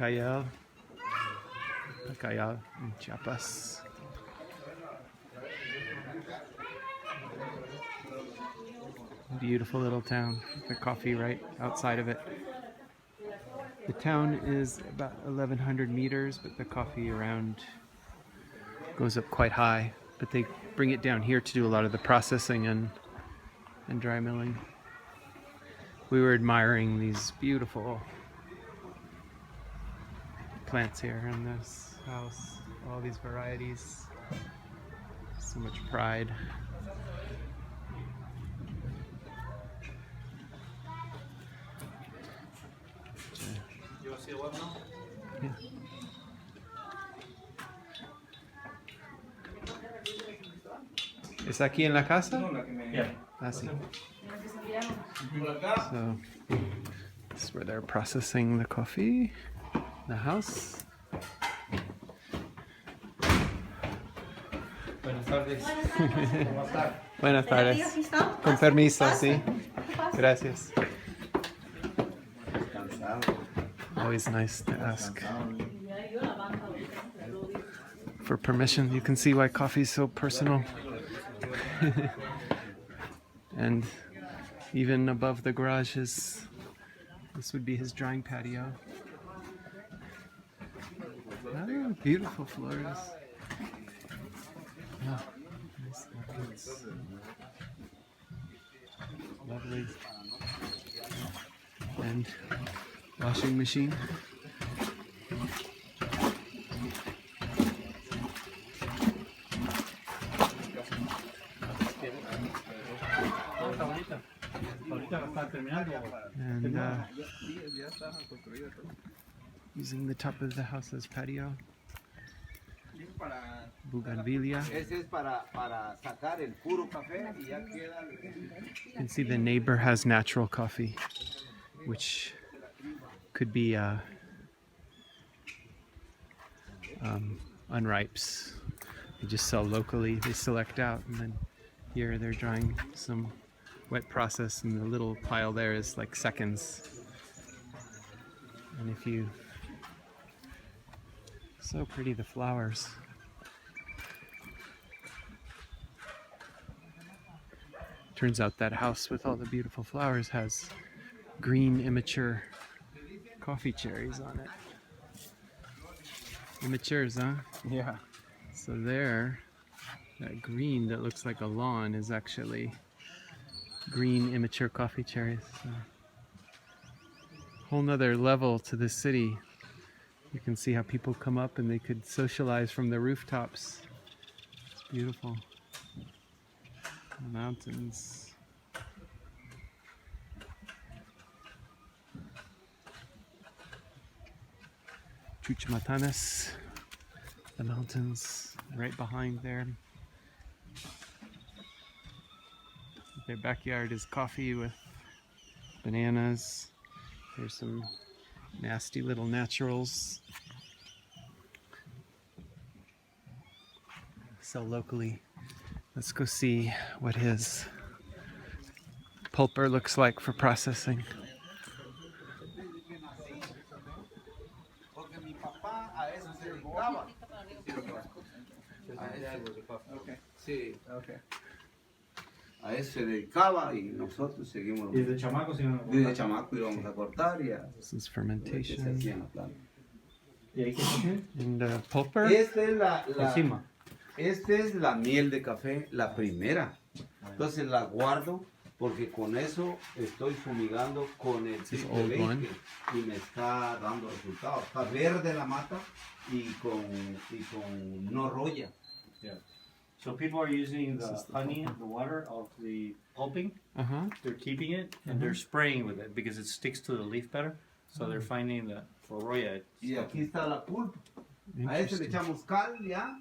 Pacayal in Chiapas. Beautiful little town. The coffee right outside of it. The town is about 1,100 meters, but the coffee around goes up quite high. But they bring it down here to do a lot of the processing and dry milling. We were admiring these beautiful plants here in this house. All these varieties. So much pride. You want to see the web now? Yeah. ¿Es aquí en la casa? Yeah. Ah, sí. So, this is where they're processing the coffee. The house. Buenas tardes. ¿Cómo está? Buenas tardes. Con permiso, sí. Gracias. Always nice to ask for permission. You can see why coffee is so personal. And even above the garage this would be his drying patio. Oh, beautiful flowers. Oh, nice orchids. Lovely. And washing machine. And using the top of the house as patio. Bougainvillea. You can see the neighbor has natural coffee, which could be unripes. They just sell locally. They select out, and then here they're drying some wet process, and the little pile there is like seconds. And if you, so pretty, the flowers. Turns out that house with all the beautiful flowers has green immature coffee cherries on it. Immatures, huh? Yeah. So there, that green that looks like a lawn is actually green immature coffee cherries. So, whole nother level to this city. You can see how people come up and they could socialize from the rooftops. It's beautiful. The mountains. Chuchamatanes, the mountains right behind there. Their backyard is coffee with bananas. There's some nasty little naturals. Sell locally. Let's go see what his pulper looks like for processing. A eso se dedicaba y nosotros seguimos. Desde chamaco se iban a cortar. Desde chamaco íbamos a cortar y a This is fermentation. ¿Y ahí qué tiene? And pulper? Esta es Encima. esta es la miel de café, la primera. Entonces la guardo porque con eso estoy fumigando con el This is triple old one. 20 y me está dando resultados. Está verde la mata y con no roya. Yeah. So people are using This the is the honey, the water of the pulping. Uh-huh. They're keeping it and they're spraying with it because it sticks to the leaf better. So they're finding that for Roya. Y aquí está la pulp. A ese le Interesting. echamos cal ya.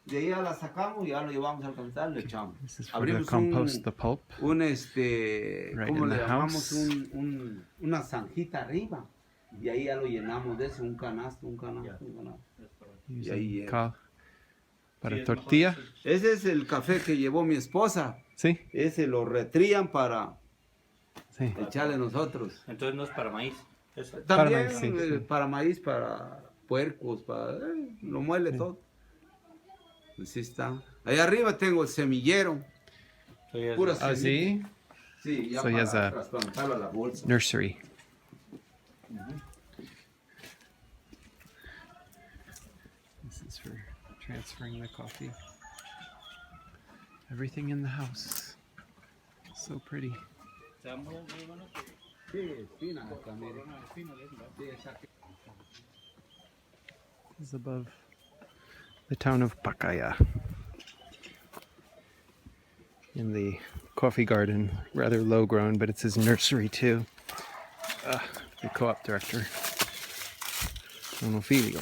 De ahí ya la sacamos y ya lo llevamos al capital, le echamos. This is for the Abrimos compost, the pulp. un Right ¿cómo in le the llamamos? house. Una zanjita arriba. Y ahí ya lo llenamos de ese, un canasto. Y ahí Using cal para Sí, es tortilla. mejor. ese es el café que llevó mi esposa. Sí, Ese lo retrían para sí. echarle nosotros. Entonces no es para maíz, Eso. También maíz, sí, sí. para maíz, para puercos, lo muele todo. Así está. Ahí arriba tengo el semillero. So he has Pura a- Oh, semilla. see? Sí, ya So he has para a trasplantarlo a la bolsa. nursery. This is for transferring the coffee. Everything in the house. So pretty. This is above the town of Pacayal. In the coffee garden, rather low grown, but it's his nursery too. The co-op director, Filio.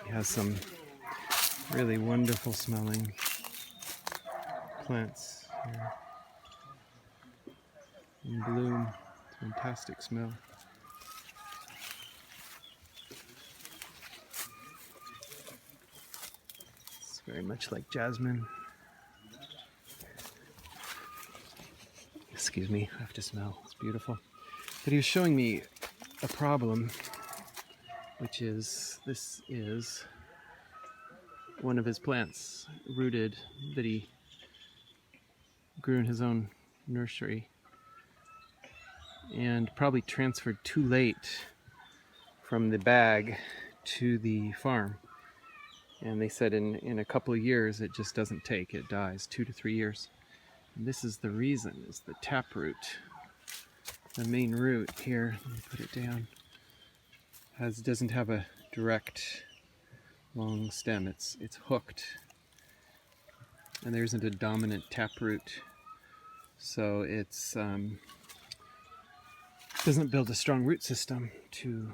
He has some really wonderful smelling plants here in bloom. Fantastic smell. It's very much like jasmine. Excuse me, I have to smell. It's beautiful. But he was showing me a problem, which is this is one of his plants rooted that he grew in his own nursery and probably transferred too late from the bag to the farm. And they said in a couple of years it just doesn't take, it dies, 2 to 3 years. And this is the reason, is the taproot. The main root here, let me put it down, doesn't have a direct long stem. It's hooked, and there isn't a dominant taproot, so it's doesn't build a strong root system to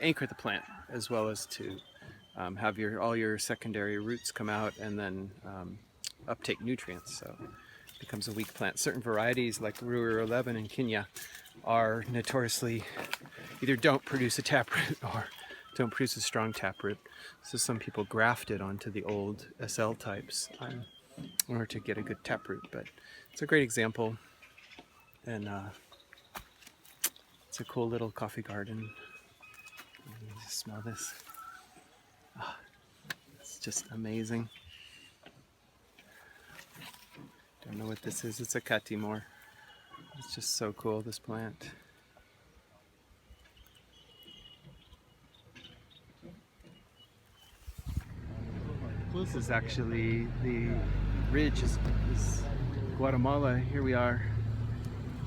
anchor the plant, as well as to have all your secondary roots come out and then uptake nutrients. So it becomes a weak plant. Certain varieties like Roya 11 in Kenya are notoriously either don't produce a taproot or don't produce a strong taproot. So some people graft it onto the old SL types in order to get a good taproot. But it's a great example, and it's a cool little coffee garden. You just smell this. It's just amazing. Don't know what this is. It's a catimor. It's just so cool, this plant. This is actually the ridge is Guatemala. Here we are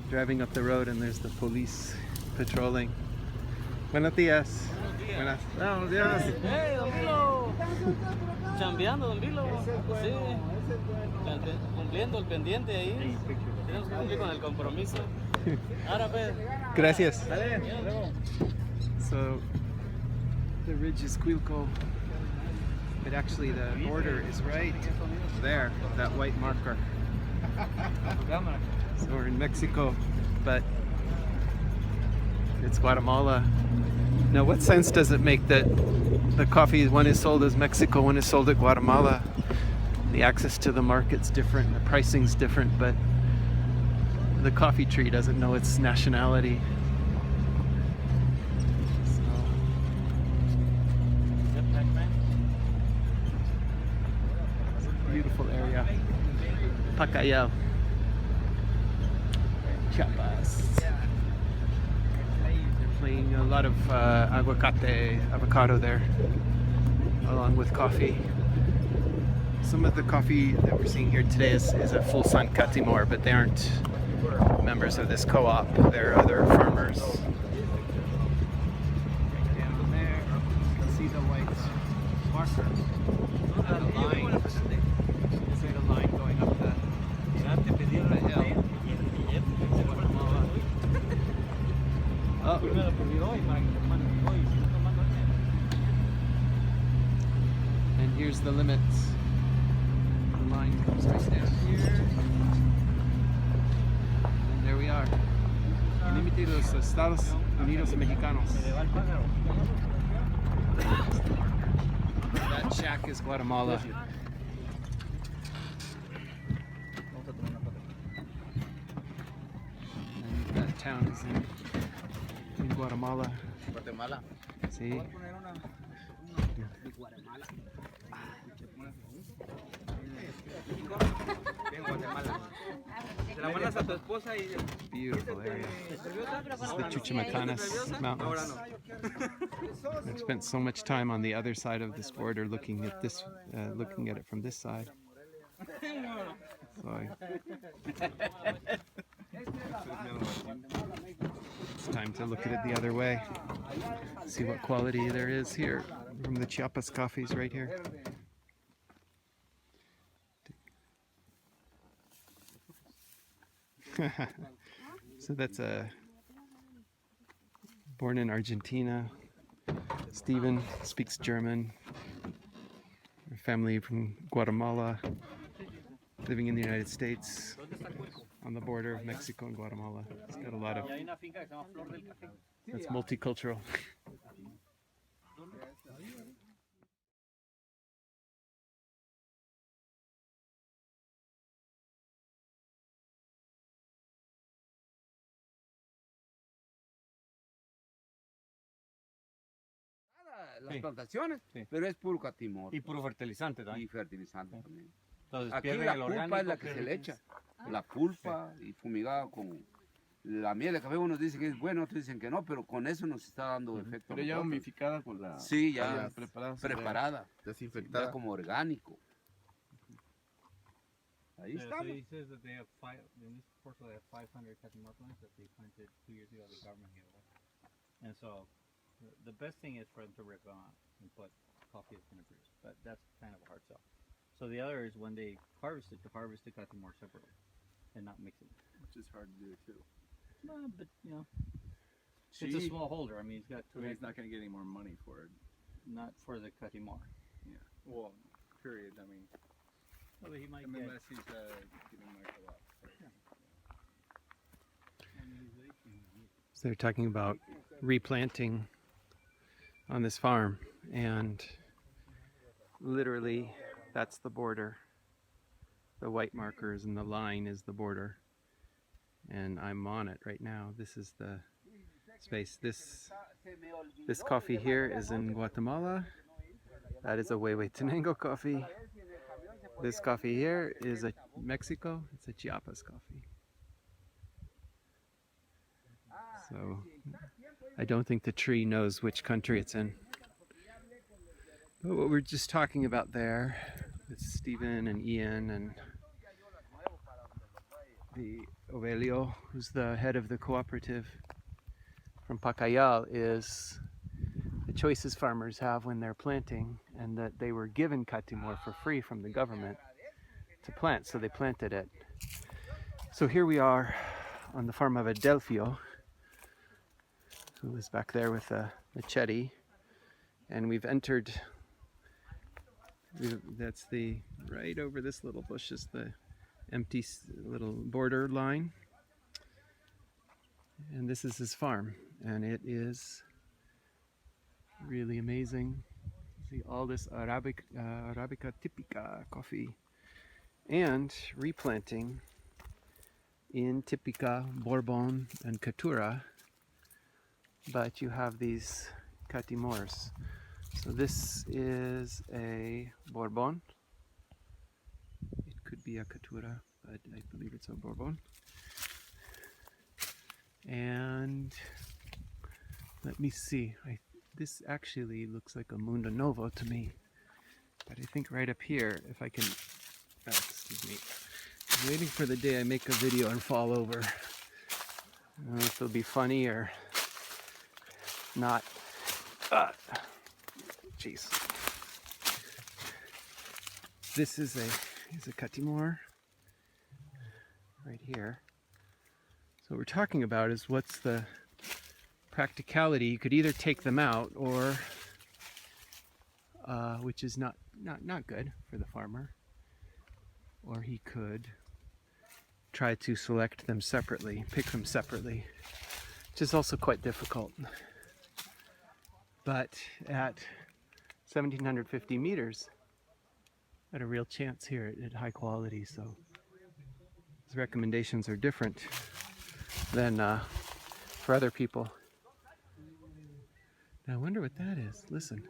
driving up the road, and there's the police patrolling. Buenos días. Buenos días. ¡Hey, don Vilo! Chambeando, don Vilo. Sí. Cumpliendo el pendiente ahí. Tenemos que cumplir con el compromiso. Ahora, pues. Gracias. So, the ridge is Quilco, but actually the border is right there, that white marker. So we're in Mexico, but it's Guatemala. Now, what sense does it make that the coffee, one is sold as Mexico, one is sold at Guatemala? The access to the market's different, the pricing's different, but the coffee tree doesn't know its nationality. So, it's a beautiful area. Pacayal, Chiapas. Playing a lot of avocado there, along with coffee. Some of the coffee that we're seeing here today is a full sun catimor, but they aren't members of this co-op. They're other farmers. Right down there, you can see the white marker. The line. Is there a line going up the hill? Oh. And here's the limits. The line comes right down here. And there we are. Límite de los Estados Unidos Mexicanos. That shack is Guatemala. town is in Guatemala. Guatemala. Sí. En Guatemala. Se la mandas a tu esposa y Beautiful area. This is the Chuchamatanes mountains. I've spent so much time on the other side of this border looking at this, looking at it from this side. So it's time to look at it the other way. See what quality there is here from the Chiapas coffees right here. So that's born in Argentina. Steven speaks German. Her family from Guatemala, living in the United States on the border of Mexico and Guatemala. It's got a lot of, that's multicultural. Las plantaciones, pero es puro catimor Y puro fertilizante también. y fertilizante también. Entonces Aquí pierden la el pulpa orgánico. es la que se le echa, la pulpa y fumigada con la miel de café. Unos dicen que es bueno, otros dicen que no, pero con eso nos está dando efecto. Pero ya humificada con la... Sí, ya preparada. ya Desinfectada. como orgánico. Ahí So estamos. he says that they have in this parcel they have 500 catimor plants that they planted 2 years ago. The government gave away. And so the best thing is for them to rip on and put coffee is going to produce. But that's kind of a hard sell. So the other is when they harvest it, to harvest the catimor separately and not mix it. Which is hard to do too. No, but you know, it's a small holder. I mean, he's got I mean, he's not going to get any more money for it. not for the catimor. Yeah. Well, period. I mean, Well, he might unless he's giving money for that. So they're talking about replanting on this farm, and literally that's the border. The white markers and the line is the border, and I'm on it right now. This is the space. This coffee here is in Guatemala. That is a Huehuetenango coffee. This coffee here is a Mexico. It's a Chiapas coffee. So I don't think the tree knows which country it's in. But what we're just talking about there with Stephen and Ian and the Aurelio, who's the head of the cooperative from Pacayal, is the choices farmers have when they're planting, and that they were given catimor for free from the government to plant, so they planted it. So here we are on the farm of Adelphio, who is back there with the machete, and we've entered, that's the, right over this little bush is the empty little border line, and this is his farm, and it is really amazing. See all this Arabica typica coffee, and replanting in Typica, Bourbon, and Caturra, but you have these catimors. So this is a Bourbon. It could be a Caturra, but I believe it's a Bourbon. And let me see. This actually looks like a Mundo Novo to me. But I think right up here, if I can... Oh, excuse me. I'm waiting for the day I make a video and fall over. I don't know if it'll be funny or not. Jeez. This is a catimor right here. So what we're talking about is what's the practicality. You could either take them out, or which is not good for the farmer, or he could try to select them separately, pick them separately, which is also quite difficult. But at 1,750 meters, at a real chance here at high quality. So his recommendations are different than for other people. Now I wonder what that is. Listen.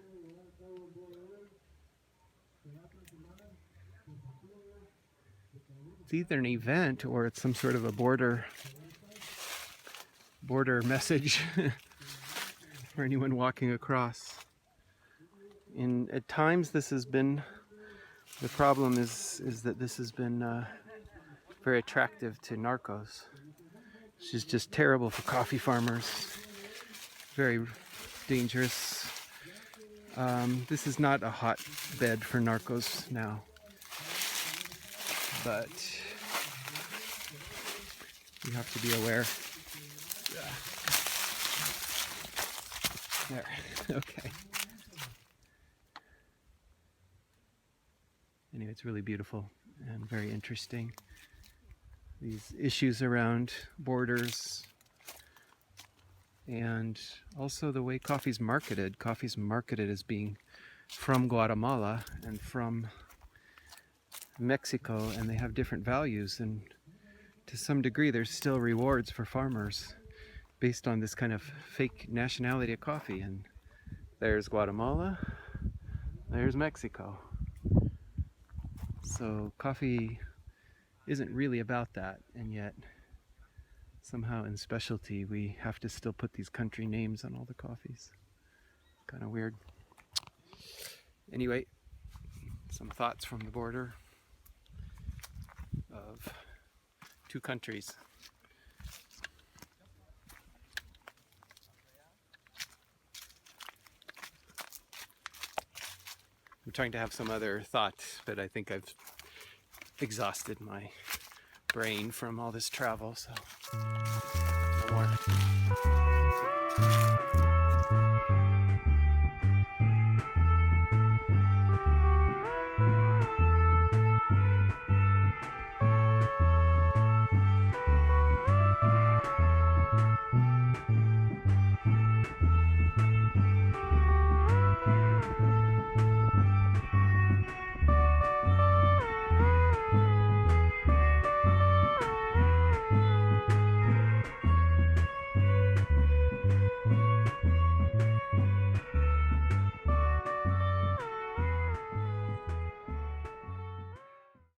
It's either an event or it's some sort of a border message for anyone walking across. And at times this has been, the problem is that this has been very attractive to narcos, which is just terrible for coffee farmers, very dangerous. This is not a hotbed for narcos now, but you have to be aware. There, okay. Anyway, it's really beautiful and very interesting. These issues around borders and also the way coffee's marketed. Coffee's marketed as being from Guatemala and from Mexico, and they have different values, and to some degree there's still rewards for farmers based on this kind of fake nationality of coffee. And there's Guatemala, there's Mexico. So coffee isn't really about that, and yet somehow in specialty we have to still put these country names on all the coffees. Kind of weird. Anyway, some thoughts from the border of two countries. I'm trying to have some other thoughts, but I think I've exhausted my brain from all this travel, so no more.